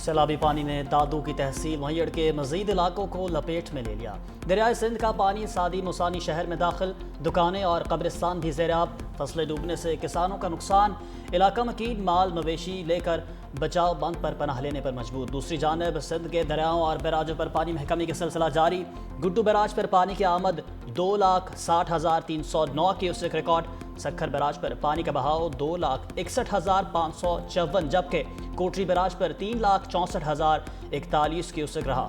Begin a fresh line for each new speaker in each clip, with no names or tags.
سیلابی پانی نے دادو کی تحصیل وہیڑ کے مزید علاقوں کو لپیٹ میں لے لیا۔ دریائے سندھ کا پانی سادی موسانی شہر میں داخل، دکانیں اور قبرستان بھی زیر آب، فصلیں ڈوبنے سے کسانوں کا نقصان، علاقہ مکین مال مویشی لے کر بچاؤ بند پر پناہ لینے پر مجبور۔ دوسری جانب سندھ کے دریاؤں اور بیراجوں پر پانی میں کمی کا سلسلہ جاری، گڈو بیراج پر پانی کی آمد 2,60,309 کیوسک ریکارڈ، سکھر بیراج پر پانی کا بہاؤ 2,61,554 جبکہ کوٹری بیراج پر 3,64,041 کیوسک رہا۔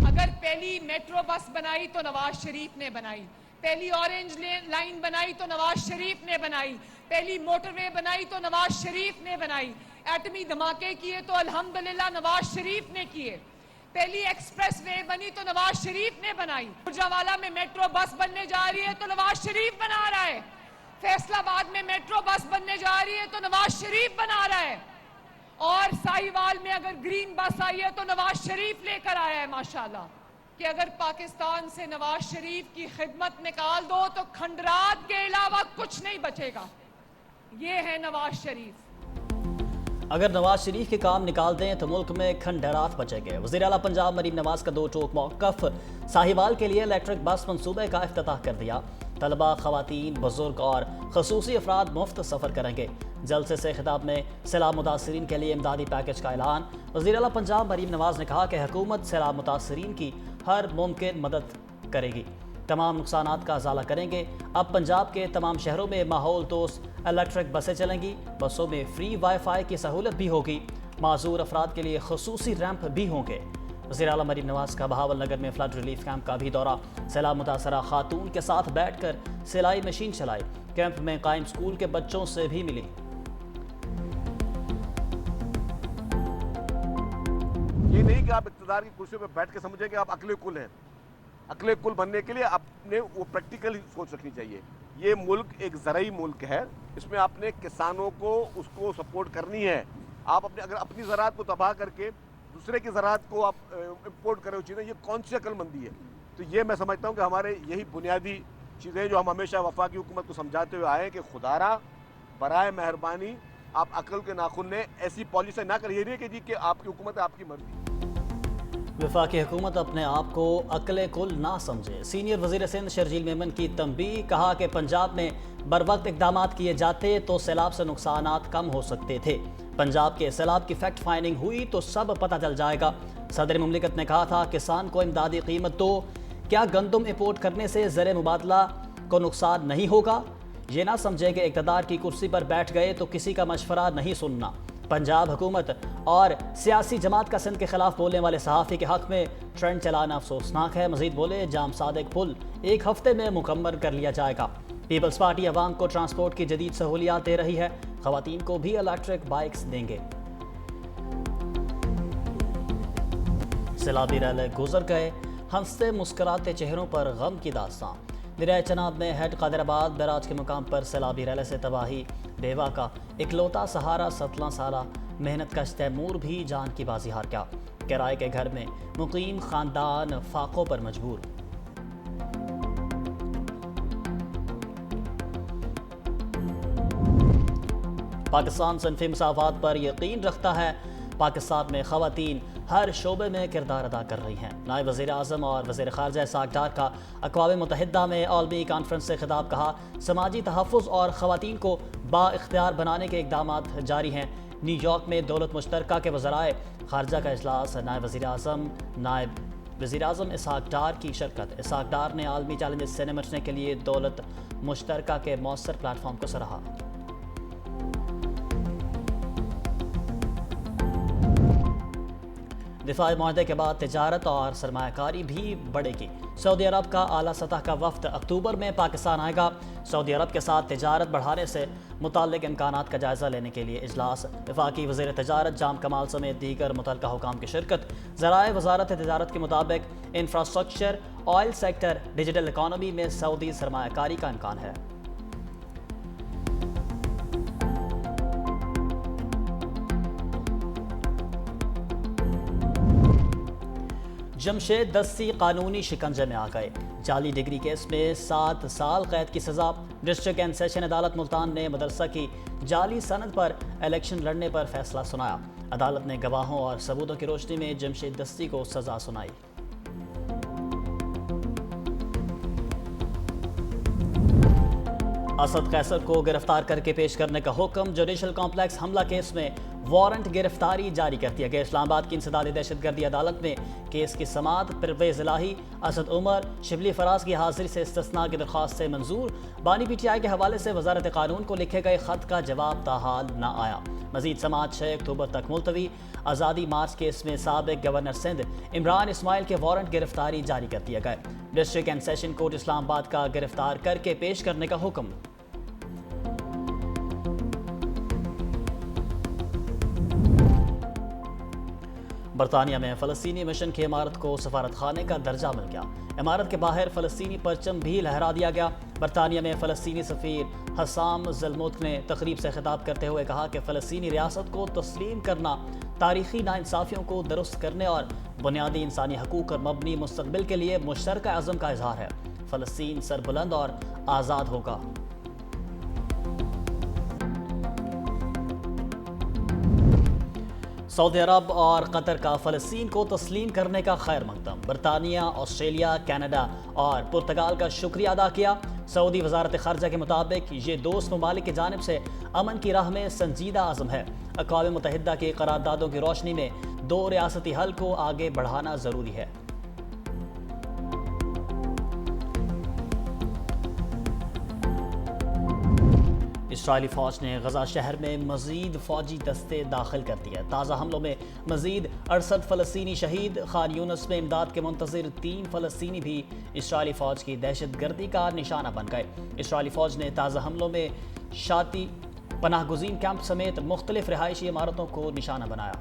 اگر پہلی میٹرو بس بنائی تو نواز شریف نے بنائی، پہلی اورنج لائن بنائی تو نواز شریف نے بنائی، پہلی موٹر وے بنائی تو نواز شریف نے بنائی، ایٹمی دھماکے کیے تو الحمدللہ نواز شریف نے کیے، پہلی ایکسپریس وے بنی تو نواز شریف نے بنائی، گوجرانوالہ میں میٹرو بس بننے جا رہی ہے تو نواز شریف بنا رہا ہے، فیصل آباد میں میٹرو بس بننے جا رہی ہے تو نواز شریف بنا رہا ہے، اور ساہیوال میں اگر گرین بس آئی ہے تو نواز شریف لے کر آیا ہے ماشاءاللہ۔ کہ اگر پاکستان سے نواز شریف کی خدمت نکال دو تو کھنڈرات کے علاوہ کچھ نہیں بچے گا۔ یہ ہے نواز شریف۔
اگر نواز شریف کے کام نکال دیں تو ملک میں کھنڈرات بچے گے۔ وزیر اعلیٰ پنجاب مریم نواز کا 2 ٹوک موقف، ساہیوال کے لیے الیکٹرک بس منصوبے کا افتتاح کر دیا، طلبہ، خواتین، بزرگ اور خصوصی افراد مفت سفر کریں گے۔ جلسے سے خطاب میں سیلاب متاثرین کے لیے امدادی پیکج کا اعلان۔ وزیر اعلیٰ پنجاب مریم نواز نے کہا کہ حکومت سیلاب متاثرین کی ہر ممکن مدد کرے گی، تمام نقصانات کا ازالہ کریں گے۔ اب پنجاب کے تمام شہروں میں ماحول دوست الیکٹرک بسیں چلیں گی، بسوں میں فری وائی فائی کی سہولت بھی ہوگی، معذور افراد کے لیے خصوصی ریمپ بھی ہوں گے۔ وزیر اعلیٰ مریم نواز کا بہاول نگر میں فلڈ ریلیف کیمپ کا بھی دورہ، سیلاب متاثرہ خاتون کے ساتھ بیٹھ کر سلائی مشین چلائی، کیمپ میں قائم اسکول کے بچوں سے بھی ملی۔
یہ نہیں کہ آپ اقتدار کی کرسیوں پہ بیٹھ کے سمجھیں کہ آپ عقل کل ہیں۔ عقل کل بننے کے لیے آپ نے وہ پریکٹیکل سوچ رکھنی چاہیے۔ یہ ملک ایک زرعی ملک ہے، اس میں آپ نے کسانوں کو اس کو سپورٹ کرنی ہے۔ آپ اگر اپنی زراعت کو تباہ کر کے دوسرے کی زراعت کو آپ امپورٹ کرے ہوئی چیزیں، یہ کون سی عقل مندی ہے؟ تو یہ میں سمجھتا ہوں کہ ہمارے یہی بنیادی چیزیں جو ہم ہمیشہ وفاقی حکومت کو سمجھاتے ہوئے آئے ہیں کہ خدارا برائے مہربانی آپ عقل کے ناخن لیں، ایسی پالیسی نہ کریے نہیں کہ جی کہ آپ کی حکومت ہے، آپ کی مرضی۔
وفاقی حکومت اپنے آپ کو عقل کل نہ سمجھے۔ سینئر وزیر سندھ شرجیل میمن کی تنبیہ، کہا کہ پنجاب میں بروقت اقدامات کیے جاتے تو سیلاب سے نقصانات کم ہو سکتے تھے۔ پنجاب کے سیلاب کی فیکٹ فائنڈنگ ہوئی تو سب پتہ چل جائے گا۔ صدر مملکت نے کہا تھا کسان کو امدادی قیمت دو، کیا گندم امپورٹ کرنے سے زر مبادلہ کو نقصان نہیں ہوگا؟ یہ نہ سمجھے کہ اقتدار کی کرسی پر بیٹھ گئے تو کسی کا مشورہ نہیں سننا۔ پنجاب حکومت اور سیاسی جماعت کا سندھ کے خلاف بولنے والے صحافی کے حق میں ٹرینڈ چلانا افسوسناک ہے۔ مزید بولے جام صادق پل 1 ہفتے میں مکمل کر لیا جائے گا۔ پیپلز پارٹی عوام کو ٹرانسپورٹ کی جدید سہولیات دے رہی ہے، خواتین کو بھی الیکٹرک بائکس دیں گے۔ سیلابی ریلے گزر گئے، ہنستے مسکراتے چہروں پر غم کی داستان۔ دریائے چناب میں ہیڈ قادرآباد بیراج کے مقام پر سیلابی ریلے سے تباہی، بیوہ کا اکلوتا سہارا 17 سالہ محنت کش تیمور بھی جان کی بازی ہار گیا۔ کرائے کے گھر میں مقیم خاندان فاقوں پر مجبور۔ پاکستان صنفی مساوات پر یقین رکھتا ہے، پاکستان میں خواتین ہر شعبے میں کردار ادا کر رہی ہیں۔ نائب وزیر اعظم اور وزیر خارجہ اسحاق ڈار کا اقوام متحدہ میں عالمی کانفرنس سے خطاب، کہا سماجی تحفظ اور خواتین کو با اختیار بنانے کے اقدامات جاری ہیں۔ نیو یارک میں دولت مشترکہ کے وزرائے خارجہ کا اجلاس، نائب وزیر اعظم اسحاق ڈار کی شرکت۔ اسحاق ڈار نے عالمی چیلنجز سے نمٹنے کے لیے دولت مشترکہ کے مؤثر پلیٹ فارم کو سراہا۔ دفاعی معاہدے کے بعد تجارت اور سرمایہ کاری بھی بڑھے گی۔ سعودی عرب کا اعلیٰ سطح کا وفد اکتوبر میں پاکستان آئے گا۔ سعودی عرب کے ساتھ تجارت بڑھانے سے متعلق امکانات کا جائزہ لینے کے لیے اجلاس۔ وفاقی وزیر تجارت جام کمال سمیت دیگر متعلقہ حکام کی شرکت۔ ذرائع وزارت تجارت کے مطابق infrastructure, oil sector, digital economy میں سعودی سرمایہ کاری کا امکان ہے۔ جمشید دستی قانونی شکنجے میں آ گئے۔ جعلی ڈگری کیس میں 7 سال قید کی سزا۔ ڈسٹرکٹ اینڈ سیشن عدالت ملتان نے مدرسہ کی جعلی سند پر الیکشن لڑنے پر فیصلہ سنایا۔ عدالت نے گواہوں اور ثبوتوں کی روشنی میں جمشید دستی کو سزا سنائی۔ اسد قیصر کو گرفتار کر کے پیش کرنے کا حکم۔ جوڈیشل کمپلیکس حملہ کیس میں وارنٹ گرفتاری جاری کر دیا گیا۔ اسلام آباد کی انسدادی دہشت گردی عدالت میں کیس کی سماعت پرویز الہی، اسد عمر، شبلی فراز کی حاضری سے استثناء کی درخواست سے منظور۔ بانی پی ٹی آئی کے حوالے سے وزارت قانون کو لکھے گئے خط کا جواب تاحال نہ آیا۔ مزید سماعت 6 اکتوبر تک ملتوی۔ آزادی مارچ کیس میں سابق گورنر سندھ عمران اسماعیل کے وارنٹ گرفتاری جاری کر دیا گئے۔ ڈسٹرکٹ اینڈ سیشن کورٹ اسلام آباد کا گرفتار کر کے پیش کرنے کا حکم۔ برطانیہ میں فلسطینی مشن کی عمارت کو سفارت خانے کا درجہ مل گیا۔ عمارت کے باہر فلسطینی پرچم بھی لہرا دیا گیا۔ برطانیہ میں فلسطینی سفیر حسام زلموت نے تقریب سے خطاب کرتے ہوئے کہا کہ فلسطینی ریاست کو تسلیم کرنا تاریخی ناانصافیوں کو درست کرنے اور بنیادی انسانی حقوق پر مبنی مستقبل کے لیے مشترکہ عزم کا اظہار ہے۔ فلسطین سربلند اور آزاد ہوگا۔ سعودی عرب اور قطر کا فلسطین کو تسلیم کرنے کا خیر مقدم۔ برطانیہ، آسٹریلیا، کینیڈا اور پرتگال کا شکریہ ادا کیا۔ سعودی وزارت خارجہ کے مطابق یہ دوست ممالک کی جانب سے امن کی راہ میں سنجیدہ عزم ہے۔ اقوام متحدہ کی قراردادوں کی روشنی میں 2 ریاستی حل کو آگے بڑھانا ضروری ہے۔ اسرائیلی فوج نے غزہ شہر میں مزید فوجی دستے داخل کر دیے۔ تازہ حملوں میں مزید 68 فلسطینی شہید۔ خان یونس میں امداد کے منتظر 3 فلسطینی بھی اسرائیلی فوج کی دہشت گردی کا نشانہ بن گئے۔ اسرائیلی فوج نے تازہ حملوں میں شاتی پناہ گزین کیمپ سمیت مختلف رہائشی عمارتوں کو نشانہ بنایا۔